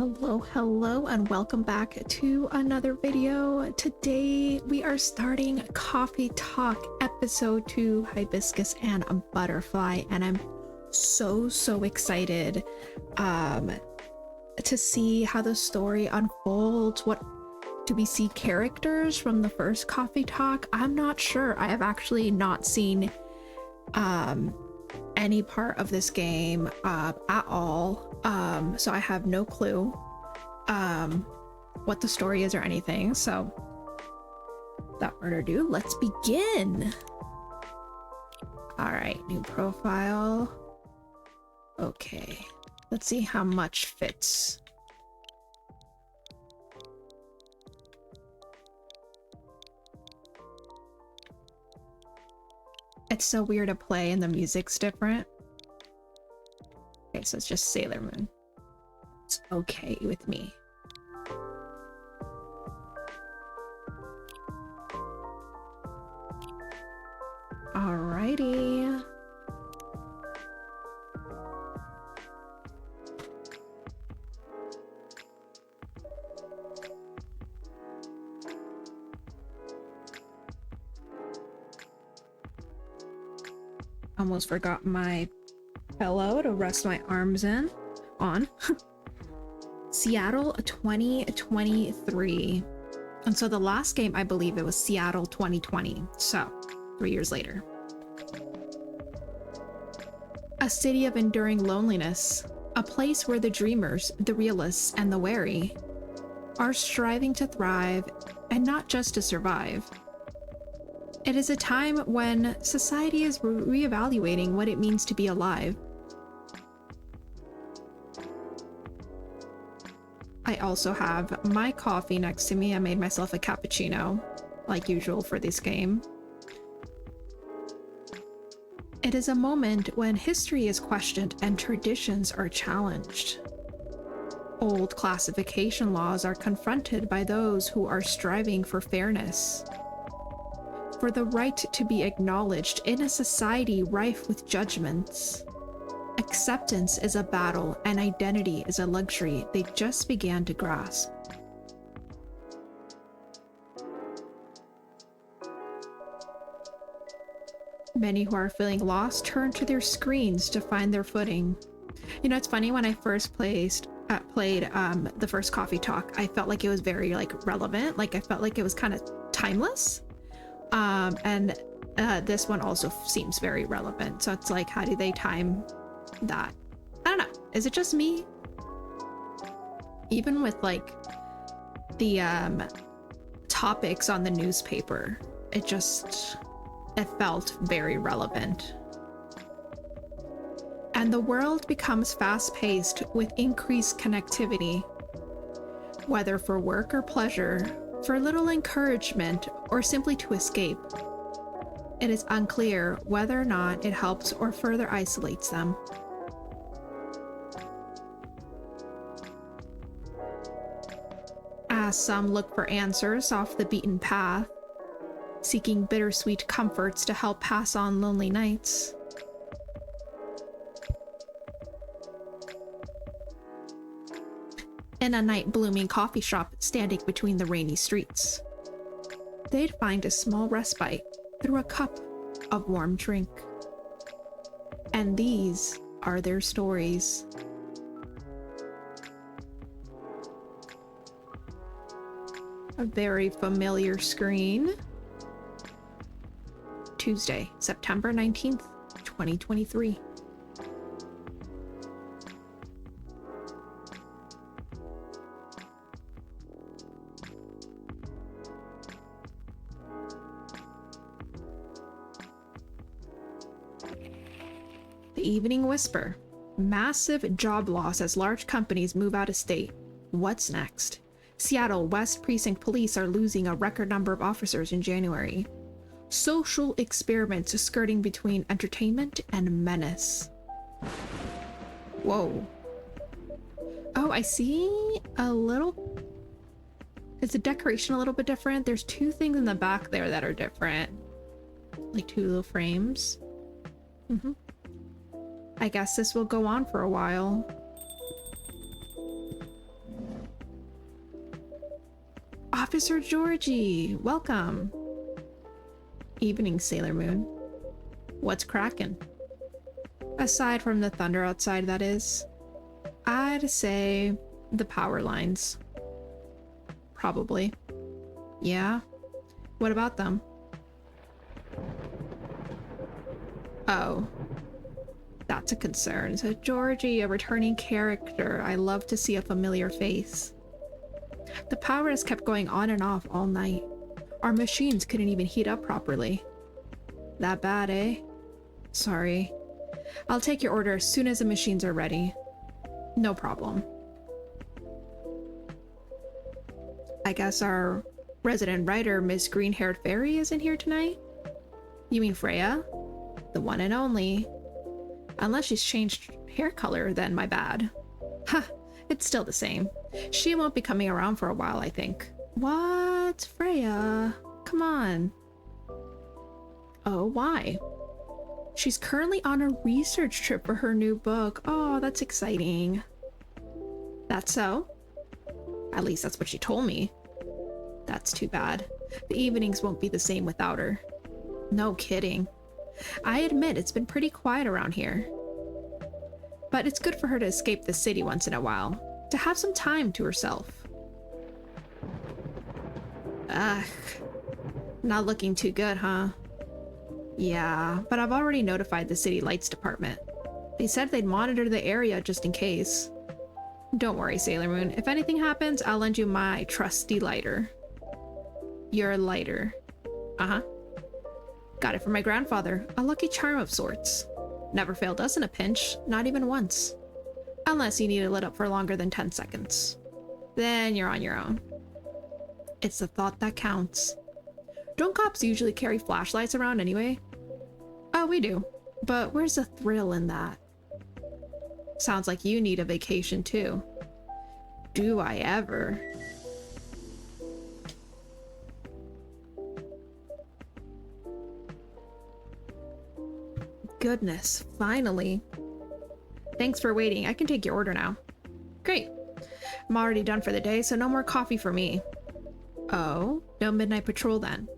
Hello, and welcome back to another video. Today we are starting Coffee Talk episode 2, Hibiscus and a Butterfly, and I'm so excited to see how the story unfolds. What do we see? Characters from the first Coffee Talk? I'm not sure. I have actually not seen any part of this game at all, so I have no clue what the story is or anything. So without further ado, let's begin. All right, new profile. Okay, let's see how much fits. It's so weird to play and the music's different. Okay, so it's just Sailor Moon. It's okay with me. Alrighty. Almost forgot my pillow to rest my arms on. Seattle 2023. And so the last game, I believe it was Seattle 2020. So 3 years later. A city of enduring loneliness. A place where the dreamers, the realists, and the wary are striving to thrive and not just to survive. It is a time when society is reevaluating what it means to be alive. I also have my coffee next to me. I made myself a cappuccino, like usual for this game. It is a moment when history is questioned and traditions are challenged. Old classification laws are confronted by those who are striving for fairness. For the right to be acknowledged in a society rife with judgments. Acceptance is a battle and identity is a luxury they just began to grasp. Many who are feeling lost turn to their screens to find their footing. You know, it's funny, when I first played the first Coffee Talk, I felt like it was very relevant. Like I felt like it was kind of timeless. And this one also seems very relevant. So it's like, how do they time that? I don't know. Is it just me? Even with like the topics on the newspaper, it felt very relevant. And the world becomes fast-paced with increased connectivity, whether for work or pleasure, for little encouragement, or simply to escape. It is unclear whether or not it helps or further isolates them. As some look for answers off the beaten path, seeking bittersweet comforts to help pass on lonely nights. In a night-blooming coffee shop standing between the rainy streets, they'd find a small respite through a cup of warm drink. And these are their stories. A very familiar screen. Tuesday, September 19th, 2023. The Evening Whisper. Massive job loss as large companies move out of state. What's next? Seattle West Precinct Police are losing a record number of officers in January. Social experiments skirting between entertainment and menace. Whoa. Oh, I see a little... Is the decoration a little bit different? There's two things in the back there that are different. Like two little frames. I guess this will go on for a while. Officer Georgie, welcome. Evening, Sailor Moon. What's crackin'? Aside from the thunder outside, that is. I'd say the power lines. Probably. Yeah? What about them? Oh. That's a concern. So Georgie, a returning character. I love to see a familiar face. The power has kept going on and off all night. Our machines couldn't even heat up properly. That bad, eh? Sorry. I'll take your order as soon as the machines are ready. No problem. I guess our resident writer, Miss Green-Haired Fairy, isn't here tonight? You mean Freya? The one and only. Unless she's changed hair color, then my bad. Ha! It's still the same. She won't be coming around for a while, I think. What? Freya? Come on. Oh, why? She's currently on a research trip for her new book. Oh, that's exciting. That's so? At least that's what she told me. That's too bad. The evenings won't be the same without her. No kidding. I admit it's been pretty quiet around here. But it's good for her to escape the city once in a while, to have some time to herself. Ugh. Not looking too good, huh? Yeah, but I've already notified the city lights department. They said they'd monitor the area just in case. Don't worry, Sailor Moon. If anything happens, I'll lend you my trusty lighter. Your lighter. Uh-huh. Got it from my grandfather. A lucky charm of sorts. Never failed us in a pinch, not even once. Unless you need it lit up for longer than 10 seconds. Then you're on your own. It's the thought that counts. Don't cops usually carry flashlights around anyway? Oh, we do. But where's the thrill in that? Sounds like you need a vacation too. Do I ever? Goodness, finally. Thanks for waiting. I can take your order now. Great. I'm already done for the day, so no more coffee for me. Oh, no midnight patrol then.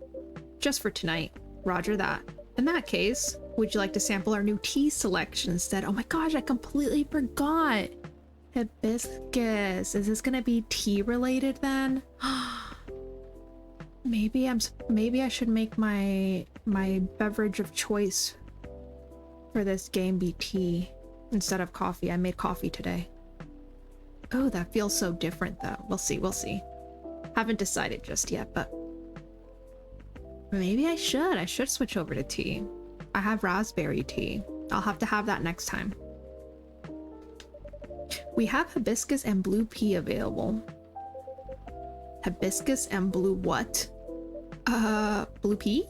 Just for tonight. Roger that. In that case, would you like to sample our new tea selection instead? Oh my gosh, I completely forgot. Hibiscus. Is this gonna be tea related then? Maybe I should make my beverage of choice for this game be tea instead of coffee. I made coffee today. Oh, that feels so different though. We'll see. Haven't decided just yet, but maybe I should switch over to tea. I have raspberry tea. I'll have to have that next time. We have hibiscus and blue pea available. Hibiscus and blue what? Blue pea?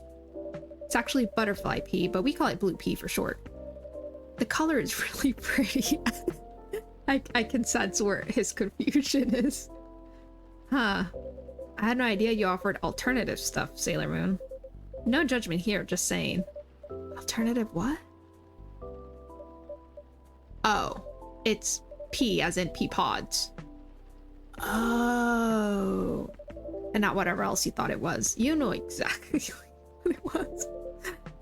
It's actually butterfly pea, but we call it blue pea for short. The color is really pretty. I can sense where his confusion is. Huh. I had no idea you offered alternative stuff, Sailor Moon. No judgment here, just saying. Alternative what? Oh, it's pea as in pea pods. Oh. And not whatever else you thought it was. You know exactly what it was.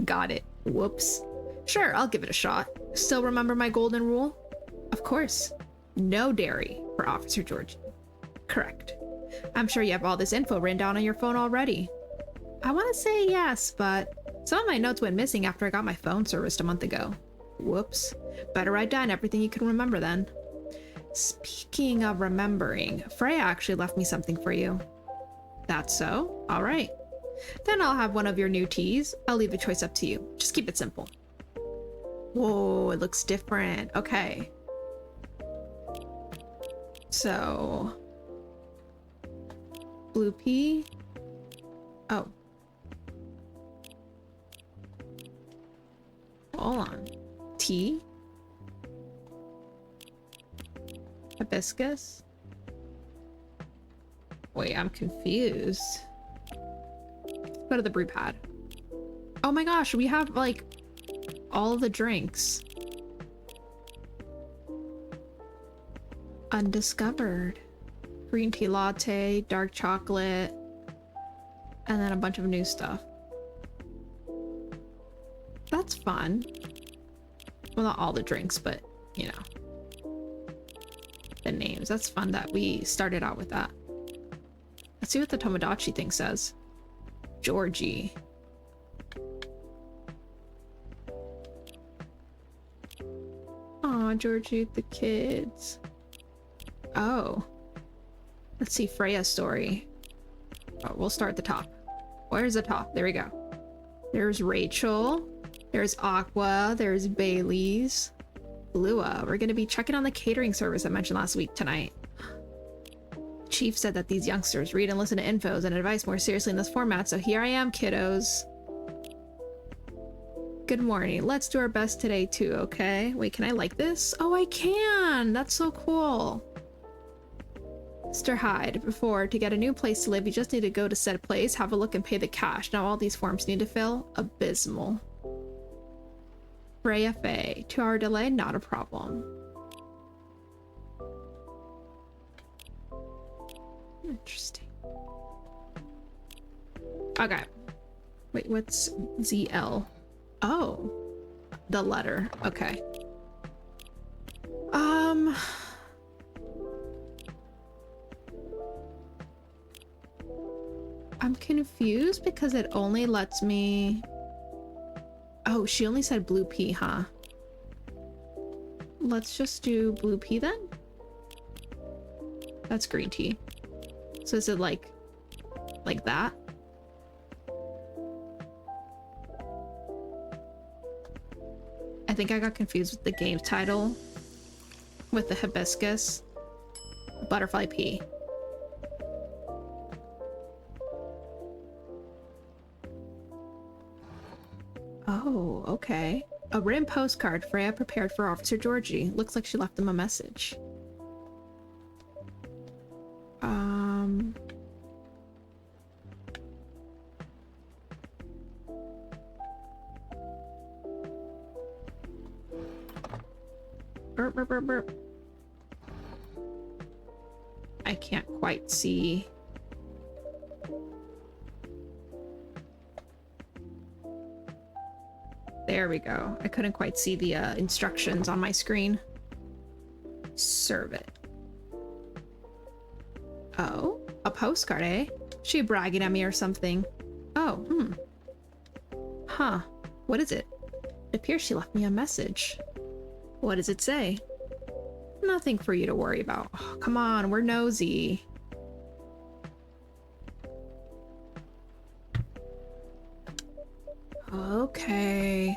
Got it. Whoops. Sure, I'll give it a shot. Still remember my golden rule? Of course. No dairy for Officer Georgie. Correct. I'm sure you have all this info written down on your phone already. I want to say yes, but some of my notes went missing after I got my phone serviced a month ago. Whoops. Better write down everything you can remember then. Speaking of remembering, Freya actually left me something for you. That's so? All right. Then I'll have one of your new teas. I'll leave the choice up to you. Just keep it simple. Whoa, it looks different. Okay. So, blue pea. Oh. Hold on. Tea. Hibiscus. Wait, I'm confused. Go to the brew pad. Oh my gosh, we have like all the drinks. Undiscovered. Green tea latte, dark chocolate, And then a bunch of new stuff. That's fun. Well, not all the drinks, but, you know. The names. That's fun that we started out with that. Let's see what the Tomodachi thing says. Georgie. Aw, Georgie, the kids. Oh. Let's see Freya's story. Oh, we'll start at the top. Where's the top? There we go. There's Rachel. There's Aqua. There's Bailey's. Lua. We're gonna be checking on the catering service I mentioned last week tonight. Chief said that these youngsters read and listen to infos and advice more seriously in this format, so here I am, kiddos. Good morning. Let's do our best today too, okay? Wait, can I like this? Oh, I can! That's so cool. Mr. Hyde, before, to get a new place to live, you just need to go to said place, have a look, and pay the cash. Now all these forms need to fill. Abysmal. Freya Faye. 2-hour delay? Not a problem. Interesting. Okay. Wait, what's ZL? Oh. The letter. Okay. I'm confused because it only lets me... Oh, she only said blue pea, huh? Let's just do blue pea then? That's green tea. So is it like that? I think I got confused with the game title with the hibiscus. Butterfly pea. Oh, okay. A written postcard Freya prepared for Officer Georgie. Looks like she left him a message. Burp, burp, burp, burp. I can't quite see. There we go. I couldn't quite see the instructions on my screen. Serve it. Oh, a postcard, eh? She bragging at me or something. Oh, Huh. What is it? It appears she left me a message. What does it say? Nothing for you to worry about. Oh, come on, we're nosy. Okay.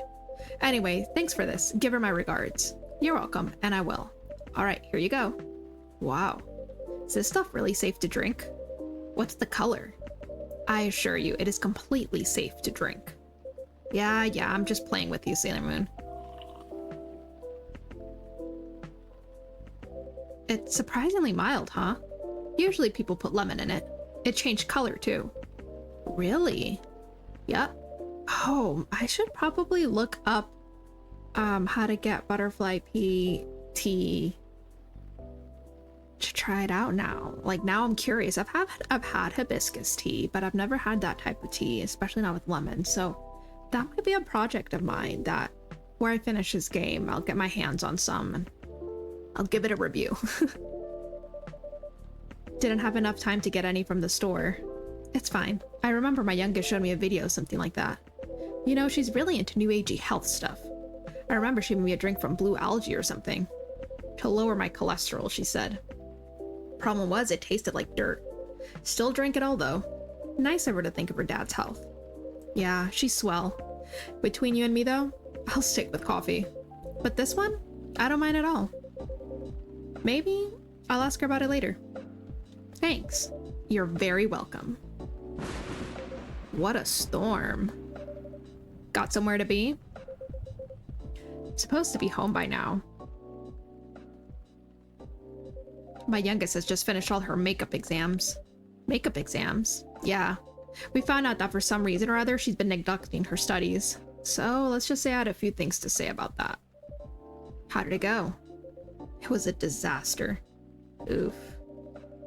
Anyway, thanks for this. Give her my regards. You're welcome, and I will. Alright, here you go. Wow. Is this stuff really safe to drink? What's the color? I assure you, it is completely safe to drink. Yeah, I'm just playing with you, Sailor Moon. It's surprisingly mild, huh? Usually people put lemon in it. It changed color, too. Really? Yep. Oh, I should probably look up how to get butterfly pea tea to try it out now. Like, now I'm curious. I've had hibiscus tea, but I've never had that type of tea, especially not with lemon. So that might be a project of mine that where I finish this game, I'll get my hands on some and I'll give it a review. Didn't have enough time to get any from the store. It's fine. I remember my youngest showed me a video of something like that. You know, she's really into new agey health stuff. I remember she made me a drink from blue algae or something. To lower my cholesterol, she said. Problem was, it tasted like dirt. Still drink it all though. Nice of her to think of her dad's health. Yeah, she's swell. Between you and me though, I'll stick with coffee. But this one, I don't mind at all. Maybe I'll ask her about it later. Thanks. You're very welcome. What a storm. Got somewhere to be? Supposed to be home by now. My youngest has just finished all her makeup exams. Makeup exams? Yeah. We found out that for some reason or other she's been neglecting her studies. So let's just say I had a few things to say about that. How did it go? It was a disaster. Oof.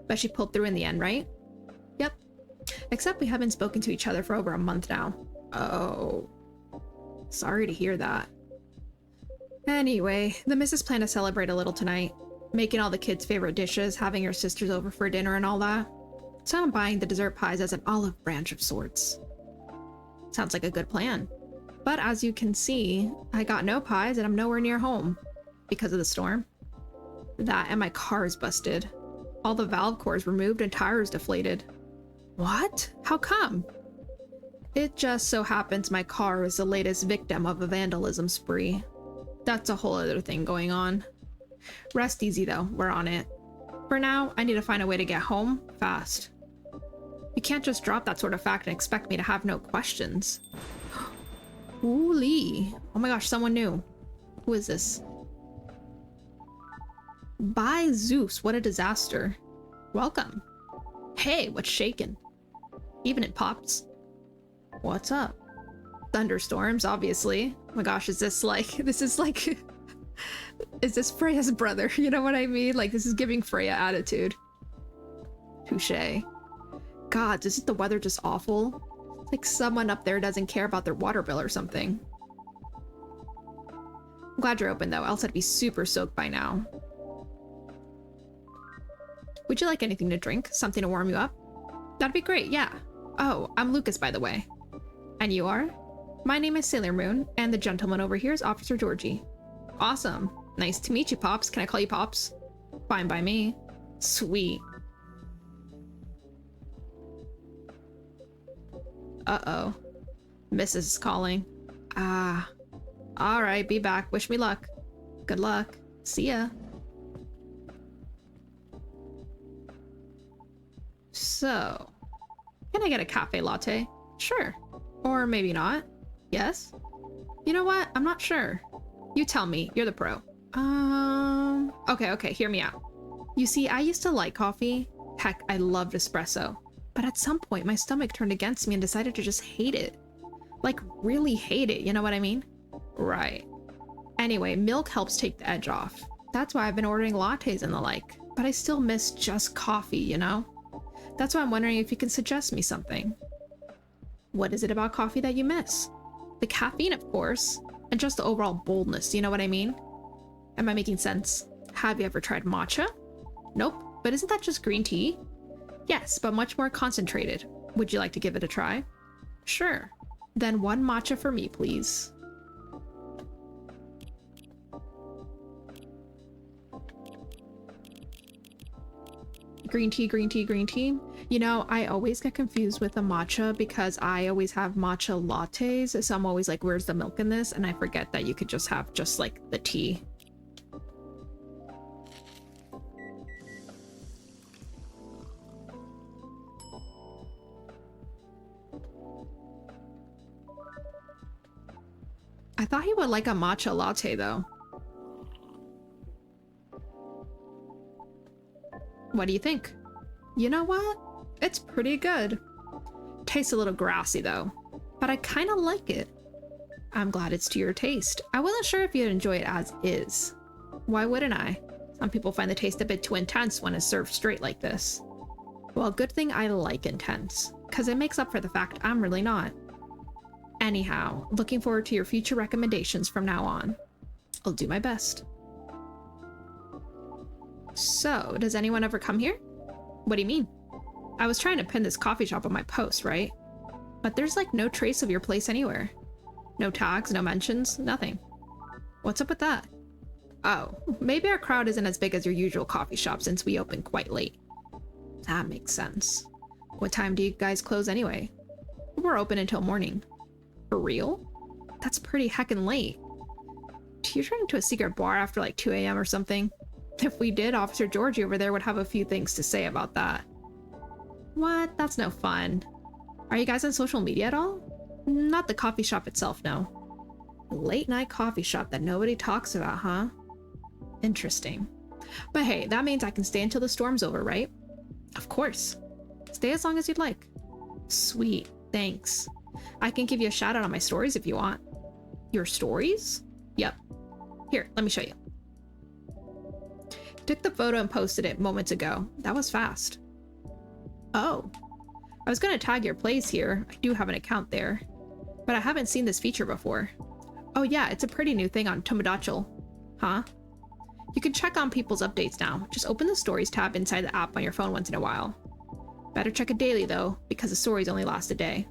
But she pulled through in the end, right? Yep. Except we haven't spoken to each other for over a month now. Oh. Sorry to hear that. Anyway, the missus planned to celebrate a little tonight. Making all the kids' favorite dishes, having your sisters over for dinner and all that. So I'm buying the dessert pies as an olive branch of sorts. Sounds like a good plan. But as you can see, I got no pies and I'm nowhere near home. Because of the storm. That and my car's busted. All the valve cores removed and tires deflated. What? How come? It just so happens my car is the latest victim of a vandalism spree. That's a whole other thing going on. Rest easy though, we're on it. For now, I need to find a way to get home fast. You can't just drop that sort of fact and expect me to have no questions. Ooh-lee. Oh my gosh, someone new. Who is this? By Zeus, what a disaster. Welcome. Hey, what's shaking? Even it pops. What's up? Thunderstorms, obviously. Oh my gosh, is this like... is this Freya's brother? You know what I mean? Like, this is giving Freya attitude. Touché. God, isn't the weather just awful? It's like someone up there doesn't care about their water bill or something. I'm glad you're open though, else I'd be super soaked by now. Would you like anything to drink? Something to warm you up? That'd be great, yeah. Oh, I'm Lucas, by the way. And you are? My name is Sailor Moon, and the gentleman over here is Officer Georgie. Awesome. Nice to meet you, Pops. Can I call you Pops? Fine by me. Sweet. Uh-oh. Mrs. is calling. Ah. Alright, be back. Wish me luck. Good luck. See ya. So, can I get a cafe latte? Sure. Or maybe not. Yes? You know what? I'm not sure. You tell me. You're the pro. Okay, hear me out. You see, I used to like coffee. Heck, I loved espresso. But at some point, my stomach turned against me and decided to just hate it. Like, really hate it, you know what I mean? Right. Anyway, milk helps take the edge off. That's why I've been ordering lattes and the like. But I still miss just coffee, you know? That's why I'm wondering if you can suggest me something. What is it about coffee that you miss? The caffeine, of course. And just the overall boldness, you know what I mean? Am I making sense? Have you ever tried matcha? Nope, but isn't that just green tea? Yes, but much more concentrated. Would you like to give it a try? Sure. Then one matcha for me, please. Green tea, green tea, green tea. You know, I always get confused with the matcha because I always have matcha lattes. So I'm always like, where's the milk in this? And I forget that you could just have just like the tea. I thought he would like a matcha latte though. What do you think? You know what? It's pretty good. Tastes a little grassy though, but I kind of like it. I'm glad it's to your taste. I wasn't sure if you'd enjoy it as is. Why wouldn't I? Some people find the taste a bit too intense when it's served straight like this. Well, good thing I like intense, because it makes up for the fact I'm really not. Anyhow, looking forward to your future recommendations from now on. I'll do my best. So, does anyone ever come here? What do you mean? I was trying to pin this coffee shop on my post, right? But there's like no trace of your place anywhere. No tags, no mentions, nothing. What's up with that? Oh, maybe our crowd isn't as big as your usual coffee shop since we open quite late. That makes sense. What time do you guys close anyway? We're open until morning. For real? That's pretty heckin' late. Do you turn into a secret bar after like 2 a.m. or something? If we did, Officer Georgie over there would have a few things to say about that. What? That's no fun. Are you guys on social media at all? Not the coffee shop itself, no. A late night coffee shop that nobody talks about, huh? Interesting. But hey, that means I can stay until the storm's over, right? Of course. Stay as long as you'd like. Sweet, thanks. I can give you a shout out on my stories if you want. Your stories? Yep. Here, let me show you. Took the photo and posted it moments ago. That was fast. Oh. I was gonna tag your place here. I do have an account there, but I haven't seen this feature before. Oh yeah, it's a pretty new thing on Tomodachi. Huh? You can check on people's updates now. Just open the Stories tab inside the app on your phone once in a while. Better check it daily though, because the stories only last a day.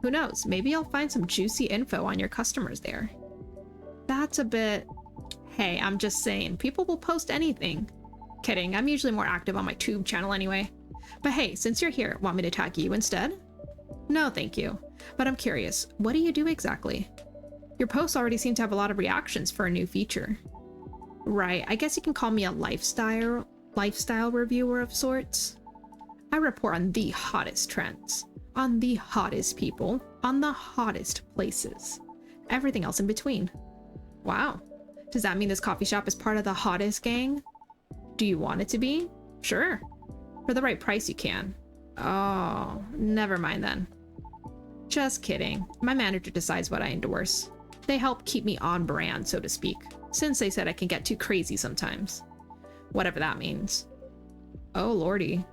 Who knows, maybe you'll find some juicy info on your customers there. That's a bit... Hey, I'm just saying, people will post anything. Kidding, I'm usually more active on my tube channel anyway. But hey, since you're here, want me to tag you instead? No, thank you. But I'm curious, what do you do exactly? Your posts already seem to have a lot of reactions for a new feature. Right, I guess you can call me a lifestyle reviewer of sorts. I report on the hottest trends, on the hottest people, on the hottest places. Everything else in between. Wow. Does that mean this coffee shop is part of the hottest gang? Do you want it to be? Sure. For the right price you can. Oh, never mind then. Just kidding. My manager decides what I endorse. They help keep me on brand, so to speak, since they said I can get too crazy sometimes. Whatever that means. Oh lordy.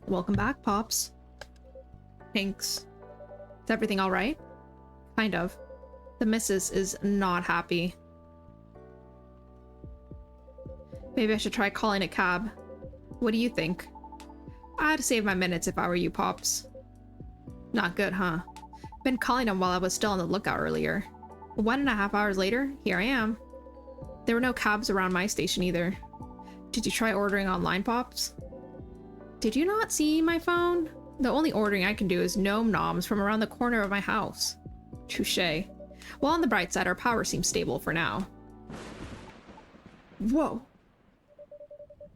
Welcome back, Pops. Thanks. Is everything alright? Kind of. The missus is not happy. Maybe I should try calling a cab. What do you think? I'd save my minutes if I were you, Pops. Not good, huh? Been calling him while I was still on the lookout earlier. 1.5 hours later, here I am. There were no cabs around my station either. Did you try ordering online, Pops? Did you not see my phone? The only ordering I can do is gnome noms from around the corner of my house. Touché. Well, on the bright side, our power seems stable for now. Whoa.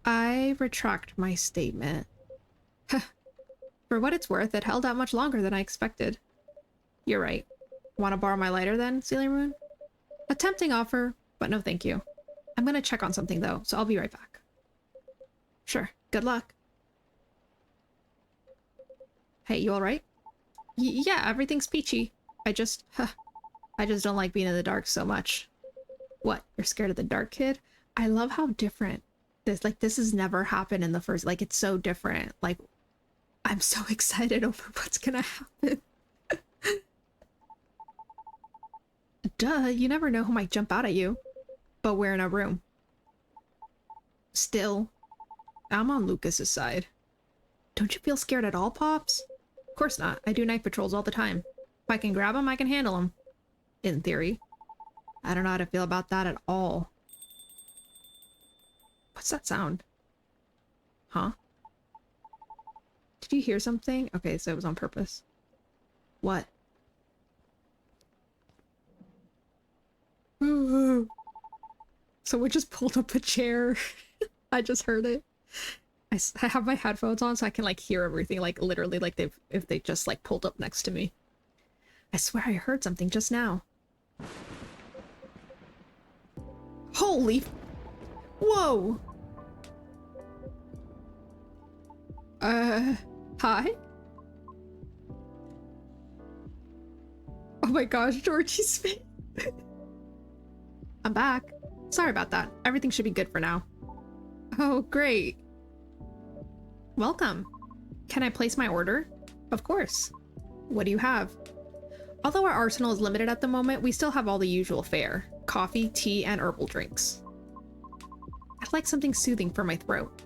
I retract my statement. For what it's worth, it held out much longer than I expected. You're right. Want to borrow my lighter then, Sailor Moon? A tempting offer, but no thank you. I'm gonna check on something though, so I'll be right back. Sure. Good luck. Hey, you alright? Yeah, everything's peachy. I just don't like being in the dark so much. What? You're scared of the dark, kid? I love how different this has never happened in the first, like, it's so different. Like, I'm so excited over what's gonna happen. Duh, you never know who might jump out at you. But we're in a room. Still, I'm on Lucas's side. Don't you feel scared at all, Pops? Of course not. I do night patrols all the time. If I can grab him, I can handle him. In theory. I don't know how to feel about that at all. What's that sound? Huh? Did you hear something? Okay, so it was on purpose. What? Someone just pulled up a chair. I just heard it. I have my headphones on so I can like hear everything, like literally like if they just like pulled up next to me. I swear I heard something just now. Holy... Whoa! Hi? Oh my gosh, Georgie's face. I'm back. Sorry about that. Everything should be good for now. Oh, great. Welcome. Can I place my order? Of course. What do you have? Although our arsenal is limited at the moment, we still have all the usual fare. Coffee, tea, and herbal drinks. I'd like something soothing for my throat.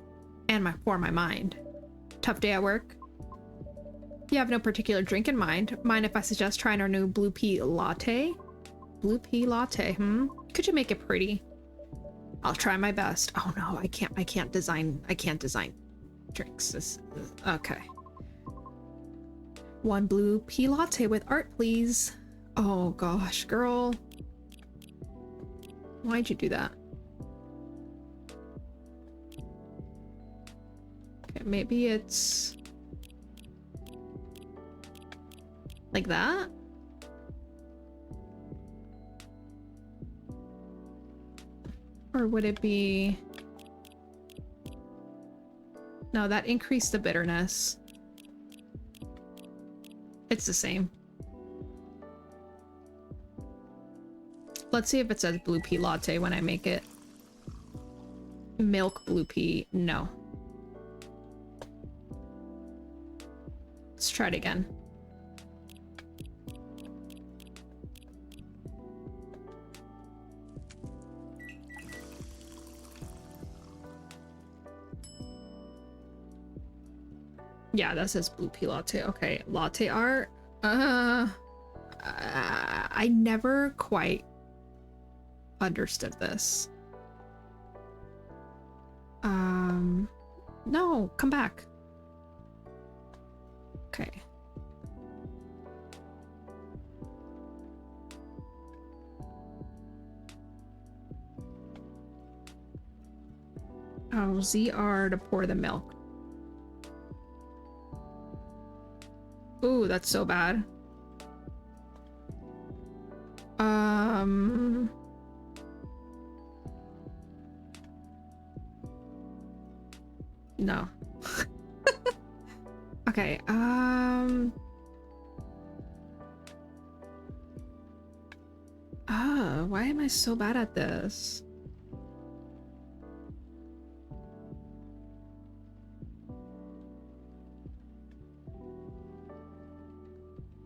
And for my mind. Tough day at work? You have no particular drink in mind. Mind if I suggest trying our new blue pea latte? Blue pea latte, Could you make it pretty? I'll try my best. Oh no, I can't design drinks. Okay. One blue pea latte with art, please. Oh gosh, girl. Why'd you do that? Okay, maybe it's like that? Or would it be... No, that increased the bitterness. It's the same. Let's see if it says blue pea latte when I make it. Milk blue pea, no. Let's try it again. Yeah, that says blue pea latte. Okay, latte art. I never quite understood this. No, come back. Okay. Oh, ZR to pour the milk. Ooh, that's so bad. No. Okay, why am I so bad at this?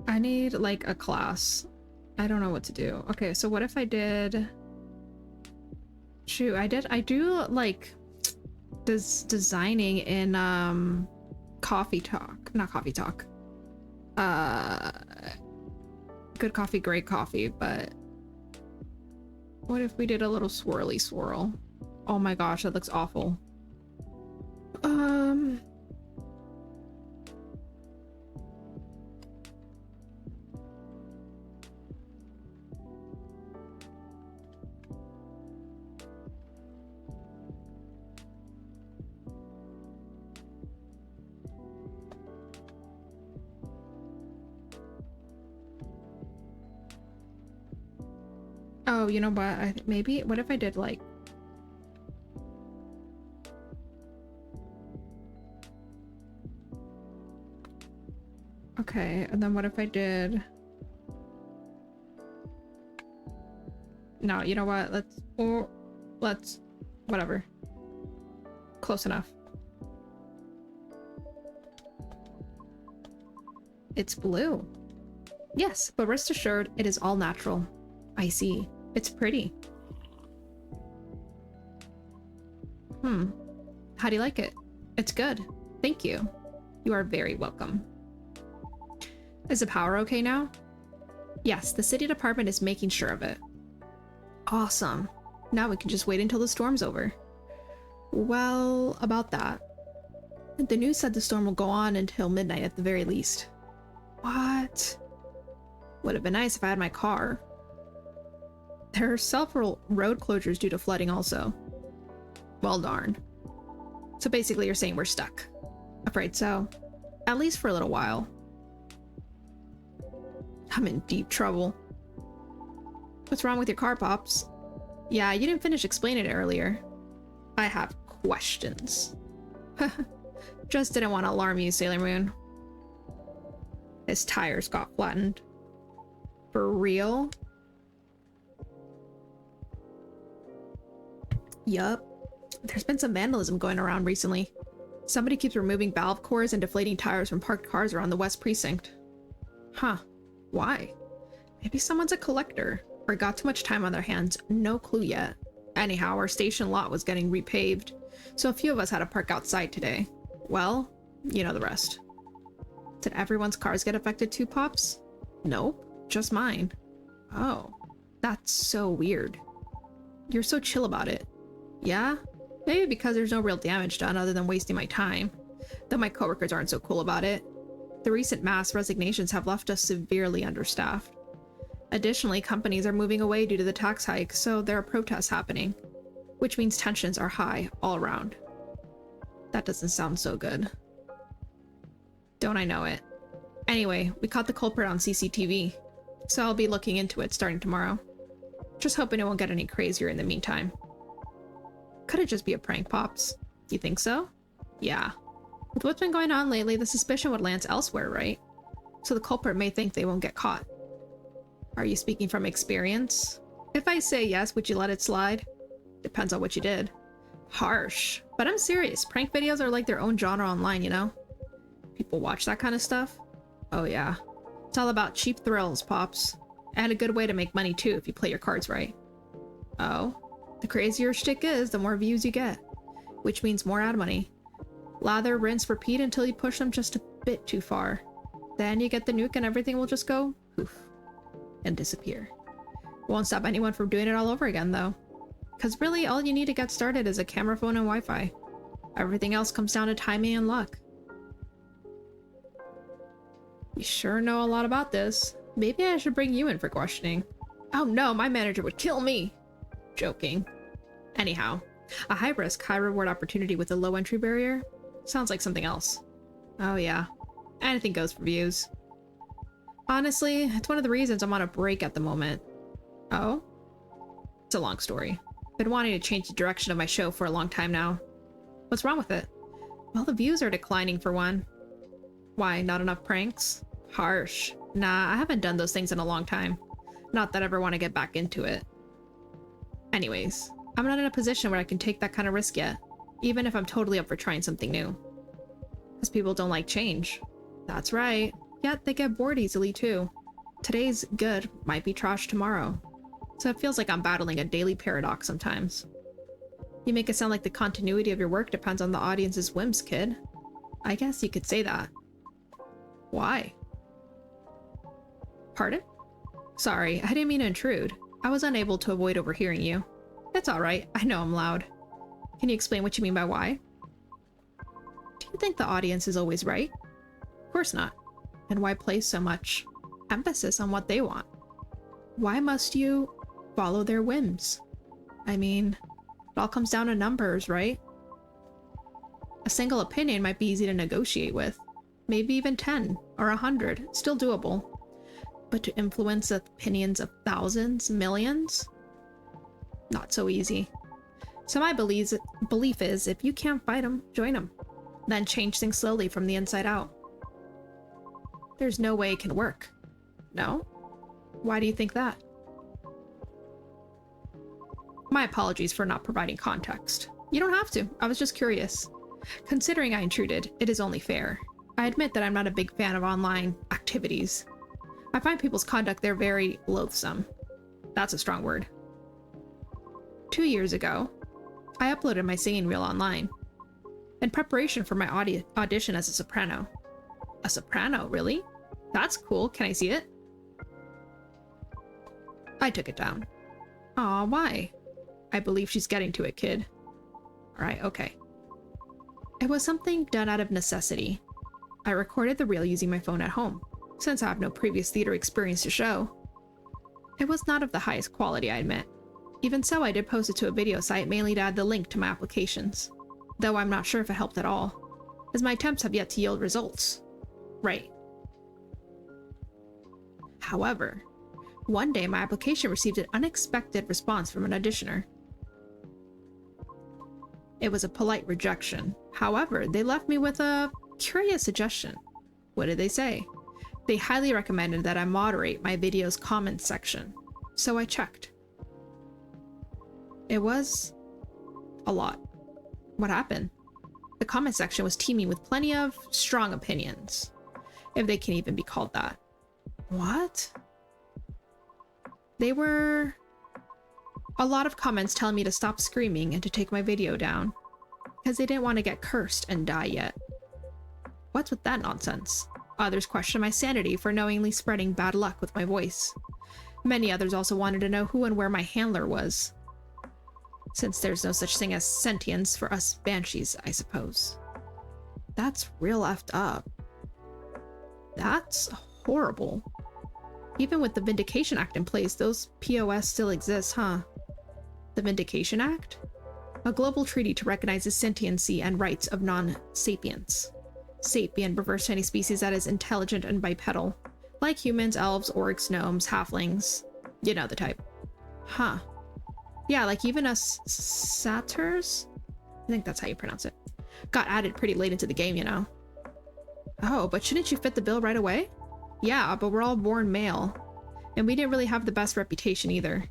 I need like a class. I don't know what to do. Okay, so what if I did... Shoot, I do like designing in Coffee Talk. Not Coffee Talk. Good Coffee, Great Coffee, but what if we did a little swirly swirl? Oh my gosh, that looks awful. Oh, you know what? Maybe, what if I did like... Okay, and then what if I did... No, you know what? Let's... Whatever. Close enough. It's blue. Yes, but rest assured, it is all natural. I see. It's pretty. How do you like it? It's good. Thank you. You are very welcome. Is the power okay now? Yes, the city department is making sure of it. Awesome. Now we can just wait until the storm's over. Well, about that. The news said the storm will go on until midnight at the very least. What? Would have been nice if I had my car. There are several road closures due to flooding also. Well, darn. So basically you're saying we're stuck. Afraid so. At least for a little while. I'm in deep trouble. What's wrong with your car, Pops? Yeah, you didn't finish explaining it earlier. I have questions. Just didn't want to alarm you, Sailor Moon. His tires got flattened. For real? Yup. There's been some vandalism going around recently. Somebody keeps removing valve cores and deflating tires from parked cars around the West Precinct. Huh. Why? Maybe someone's a collector, or got too much time on their hands. No clue yet. Anyhow, our station lot was getting repaved, so a few of us had to park outside today. Well, you know the rest. Did everyone's cars get affected too, Pops? Nope, just mine. Oh, that's so weird. You're so chill about it. Yeah? Maybe because there's no real damage done other than wasting my time. Though my coworkers aren't so cool about it. The recent mass resignations have left us severely understaffed. Additionally, companies are moving away due to the tax hike, so there are protests happening. Which means tensions are high all around. That doesn't sound so good. Don't I know it? Anyway, we caught the culprit on CCTV, so I'll be looking into it starting tomorrow. Just hoping it won't get any crazier in the meantime. Could it just be a prank, Pops? You think so? Yeah. With what's been going on lately, the suspicion would land elsewhere, right? So the culprit may think they won't get caught. Are you speaking from experience? If I say yes, would you let it slide? Depends on what you did. Harsh. But I'm serious. Prank videos are like their own genre online, you know? People watch that kind of stuff. Oh yeah. It's all about cheap thrills, Pops. And a good way to make money too if you play your cards right. Oh. The crazier your shtick is, the more views you get. Which means more ad money. Lather, rinse, repeat until you push them just a bit too far. Then you get the nuke and everything will just go poof and disappear. Won't stop anyone from doing it all over again though. Because really all you need to get started is a camera phone and Wi-Fi. Everything else comes down to timing and luck. You sure know a lot about this. Maybe I should bring you in for questioning. Oh no, my manager would kill me. Joking. Anyhow, a high-risk, high-reward opportunity with a low entry barrier? Sounds like something else. Oh yeah. Anything goes for views. Honestly, it's one of the reasons I'm on a break at the moment. Oh? It's a long story. Been wanting to change the direction of my show for a long time now. What's wrong with it? Well, the views are declining for one. Why, not enough pranks? Harsh. Nah, I haven't done those things in a long time. Not that I ever want to get back into it. Anyways, I'm not in a position where I can take that kind of risk yet, even if I'm totally up for trying something new. Because people don't like change. That's right. Yet they get bored easily too. Today's good might be trash tomorrow. So it feels like I'm battling a daily paradox sometimes. You make it sound like the continuity of your work depends on the audience's whims, kid. I guess you could say that. Why? Pardon? Sorry, I didn't mean to intrude. I was unable to avoid overhearing you. It's alright, I know I'm loud. Can you explain what you mean by why? Do you think the audience is always right? Of course not. And why place so much emphasis on what they want? Why must you follow their whims? I mean, it all comes down to numbers, right? A single opinion might be easy to negotiate with. Maybe even 10 or 100, still doable. But to influence the opinions of thousands, millions? Not so easy. So my belief is, if you can't fight them, join them. Then change things slowly from the inside out. There's no way it can work. No? Why do you think that? My apologies for not providing context. You don't have to. I was just curious. Considering I intruded, it is only fair. I admit that I'm not a big fan of online activities. I find people's conduct there very loathsome. That's a strong word. 2 years ago, I uploaded my singing reel online in preparation for my audition as a soprano. A soprano, really? That's cool. Can I see it? I took it down. Aw, why? I believe she's getting to it, kid. Alright, okay. It was something done out of necessity. I recorded the reel using my phone at home, since I have no previous theater experience to show. It was not of the highest quality, I admit. Even so, I did post it to a video site mainly to add the link to my applications, though I'm not sure if it helped at all, as my attempts have yet to yield results. Right. However, one day my application received an unexpected response from an auditioner. It was a polite rejection. However, they left me with a curious suggestion. What did they say? They highly recommended that I moderate my video's comments section, so I checked. It was a lot. What happened? The comment section was teeming with plenty of strong opinions, if they can even be called that. What? They were a lot of comments telling me to stop screaming and to take my video down, because they didn't want to get cursed and die yet. What's with that nonsense? Others questioned my sanity for knowingly spreading bad luck with my voice. Many others also wanted to know who and where my handler was, since there's no such thing as sentience for us banshees, I suppose. That's real effed up. That's horrible. Even with the Vindication Act in place, those POS still exist, huh? The Vindication Act? A global treaty to recognize the sentiency and rights of non-sapients. Sapient refers to any species that is intelligent and bipedal, like humans, elves, orcs, gnomes, halflings. You know the type. Huh. Yeah, like even us satyrs? I think that's how you pronounce it. Got added pretty late into the game, you know. Oh, but shouldn't you fit the bill right away? Yeah, but we're all born male. And we didn't really have the best reputation either.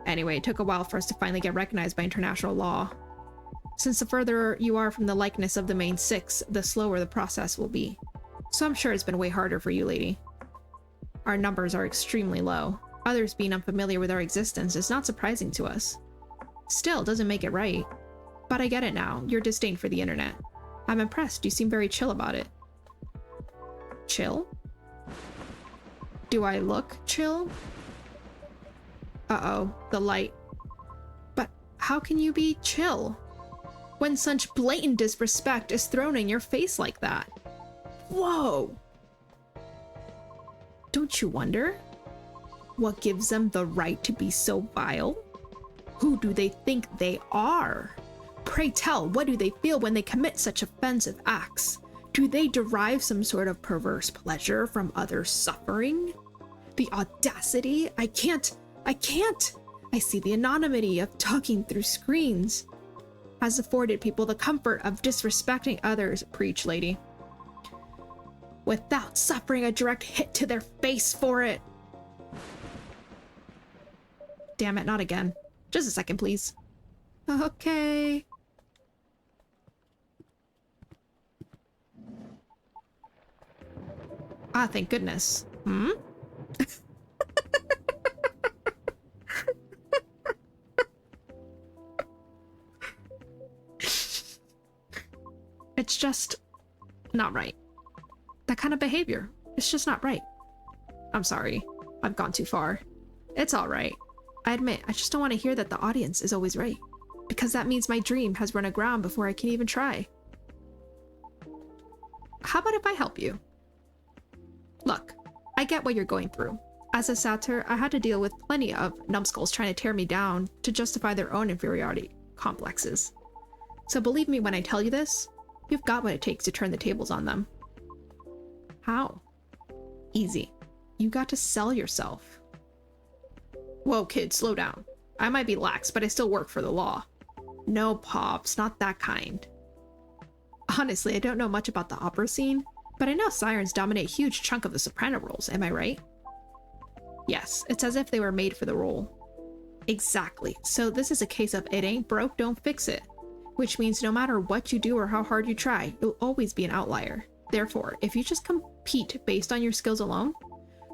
Anyway, it took a while for us to finally get recognized by international law. Since the further you are from the likeness of the main six, the slower the process will be. So I'm sure it's been way harder for you, lady. Our numbers are extremely low. Others being unfamiliar with our existence is not surprising to us. Still, doesn't make it right. But I get it now, your disdain for the internet. I'm impressed, you seem very chill about it. Chill? Do I look chill? Uh-oh, the light. But how can you be chill when such blatant disrespect is thrown in your face like that? Whoa! Don't you wonder? What gives them the right to be so vile? Who do they think they are? Pray tell, what do they feel when they commit such offensive acts? Do they derive some sort of perverse pleasure from others' suffering? The audacity? I can't! I see the anonymity of talking through screens has afforded people the comfort of disrespecting others, preach, lady, without suffering a direct hit to their face for it. Damn it, not again. Just a second, please. Okay. Ah, thank goodness. Hmm? It's just not right. That kind of behavior, it's just not right. I'm sorry. I've gone too far. It's all right. I admit, I just don't want to hear that the audience is always right, because that means my dream has run aground before I can even try. How about if I help you? Look, I get what you're going through. As a satyr, I had to deal with plenty of numbskulls trying to tear me down to justify their own inferiority complexes. So believe me when I tell you this, you've got what it takes to turn the tables on them. How? Easy. You got to sell yourself. Whoa, kid, slow down. I might be lax, but I still work for the law. No, Pops, not that kind. Honestly, I don't know much about the opera scene, but I know sirens dominate a huge chunk of the soprano roles, am I right? Yes, it's as if they were made for the role. Exactly, so this is a case of it ain't broke, don't fix it. Which means no matter what you do or how hard you try, you'll always be an outlier. Therefore, if you just compete based on your skills alone,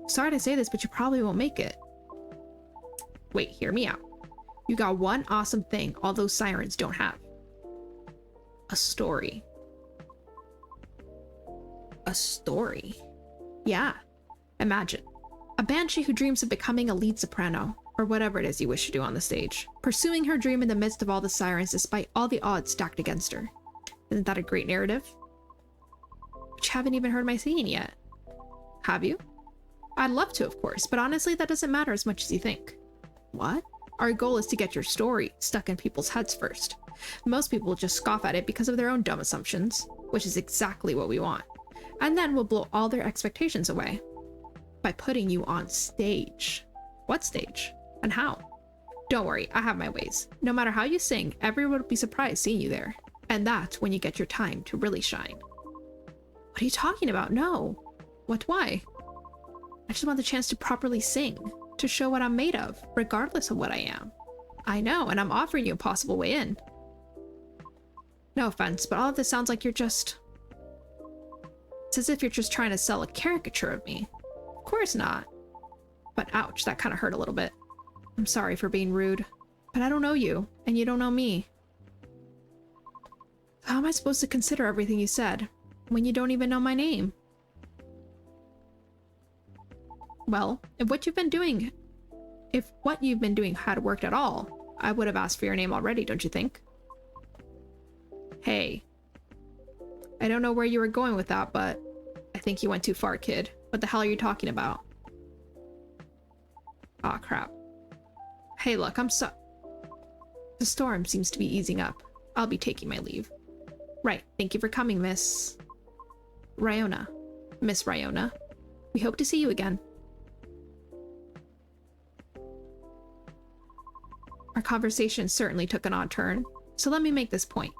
sorry to say this, but you probably won't make it. Wait, hear me out. You got one awesome thing all those sirens don't have. A story. A story? Yeah. Imagine. A banshee who dreams of becoming a lead soprano, or whatever it is you wish to do on the stage, pursuing her dream in the midst of all the sirens despite all the odds stacked against her. Isn't that a great narrative? But you haven't even heard my singing yet. Have you? I'd love to, of course, but honestly that doesn't matter as much as you think. What? Our goal is to get your story stuck in people's heads first. Most people just scoff at it because of their own dumb assumptions, which is exactly what we want. And then we'll blow all their expectations away by putting you on stage. What stage? And how? Don't worry, I have my ways. No matter how you sing, everyone will be surprised seeing you there. And that's when you get your time to really shine. What are you talking about? No. What? Why? I just want the chance to properly sing, to show what I'm made of, regardless of what I am. I know, and I'm offering you a possible way in. No offense, but all of this sounds like you're just... It's as if you're just trying to sell a caricature of me. Of course not. But ouch, that kind of hurt a little bit. I'm sorry for being rude, but I don't know you, and you don't know me. How am I supposed to consider everything you said when you don't even know my name? Well, if what you've been doing had worked at all, I would have asked for your name already, don't you think? Hey. I don't know where you were going with that, but I think you went too far, kid. What the hell are you talking about? Aw, crap. Hey, look, The storm seems to be easing up. I'll be taking my leave. Right, thank you for coming, Miss Ryona. Miss Ryona. We hope to see you again. Our conversation certainly took an odd turn, so let me make this point.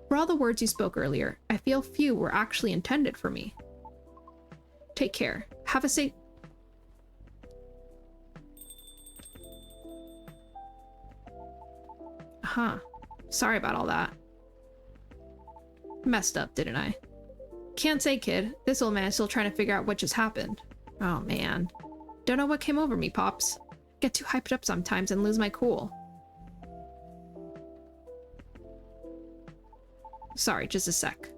For all the words you spoke earlier, I feel few were actually intended for me. Take care. Have a safe... Huh. Sorry about all that. Messed up, didn't I? Can't say, kid. This old man is still trying to figure out what just happened. Oh, man. Don't know what came over me, Pops. Get too hyped up sometimes and lose my cool. Sorry, just a sec.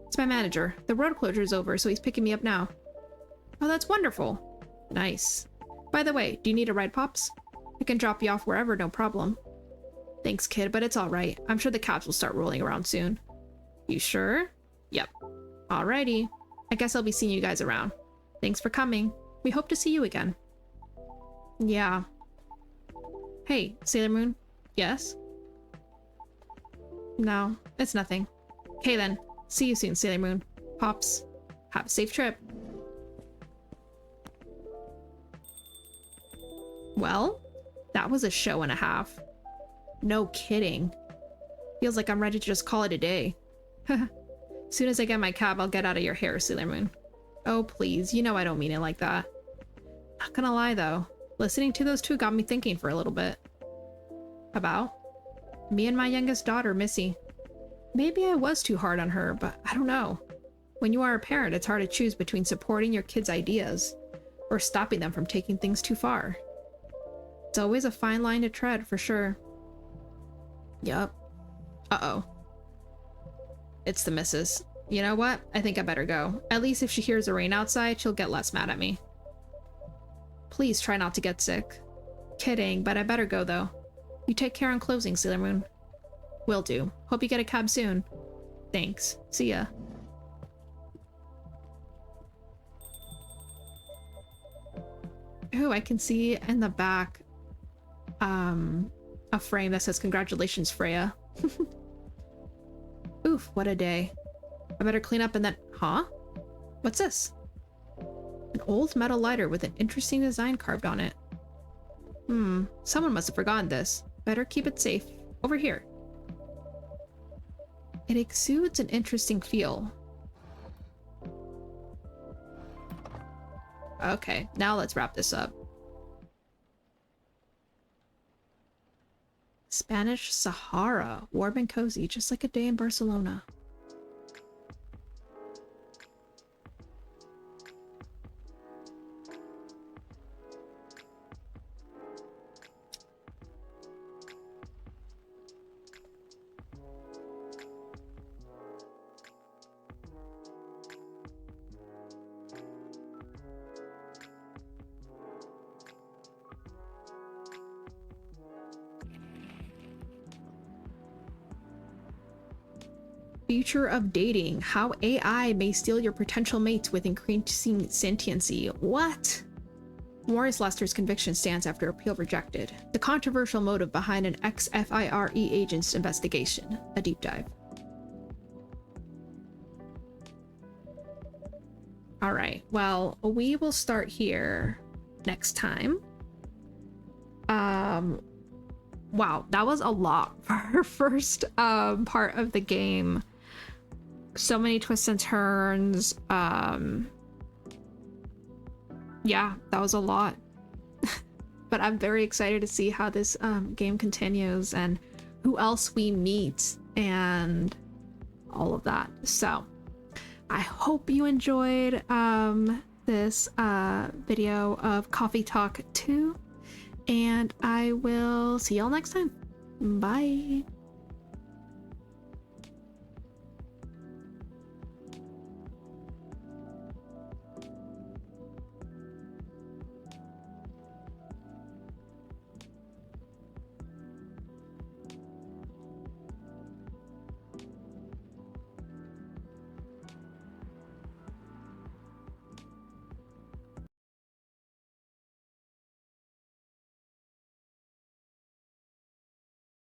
It's my manager. The road closure is over, so he's picking me up now. Oh, that's wonderful. Nice. By the way, do you need a ride, Pops? I can drop you off wherever, no problem. Thanks, kid, but it's alright. I'm sure the cabs will start rolling around soon. You sure? Yep. Alrighty. I guess I'll be seeing you guys around. Thanks for coming. We hope to see you again. Yeah. Hey, Sailor Moon? Yes? No, it's nothing. Okay then. See you soon, Sailor Moon. Pops, have a safe trip. Well, that was a show and a half. No kidding. Feels like I'm ready to just call it a day. Soon as I get my cab, I'll get out of your hair, Sailor Moon. Oh, please. You know I don't mean it like that. Not gonna lie, though. Listening to those two got me thinking for a little bit. About? Me and my youngest daughter, Missy. Maybe I was too hard on her, but I don't know. When you are a parent, it's hard to choose between supporting your kids' ideas or stopping them from taking things too far. It's always a fine line to tread, for sure. Yup. Uh-oh. It's the missus. You know what? I think I better go. At least if she hears the rain outside, she'll get less mad at me. Please try not to get sick. Kidding, but I better go, though. You take care on closing, Sailor Moon. Will do. Hope you get a cab soon. Thanks. See ya. Ooh, I can see in the back a frame that says congratulations, Freya. Oof, what a day. I better clean up and then... Huh? What's this? An old metal lighter with an interesting design carved on it. Someone must have forgotten this. Better keep it safe. Over here. It exudes an interesting feel. Okay, now let's wrap this up. Spanish Sahara. Warm and cozy, just like a day in Barcelona. Future of dating. How AI may steal your potential mates with increasing sentiency. What? Morris Lester's conviction stands after appeal rejected. The controversial motive behind an ex-FIRE agent's investigation. A deep dive. Alright, well, we will start here next time. Wow, that was a lot for our first part of the game. So many twists and turns. Yeah, that was a lot. But I'm very excited to see how this game continues and who else we meet and all of that. So I hope you enjoyed this video of Coffee Talk 2, and I will see y'all next time. Bye.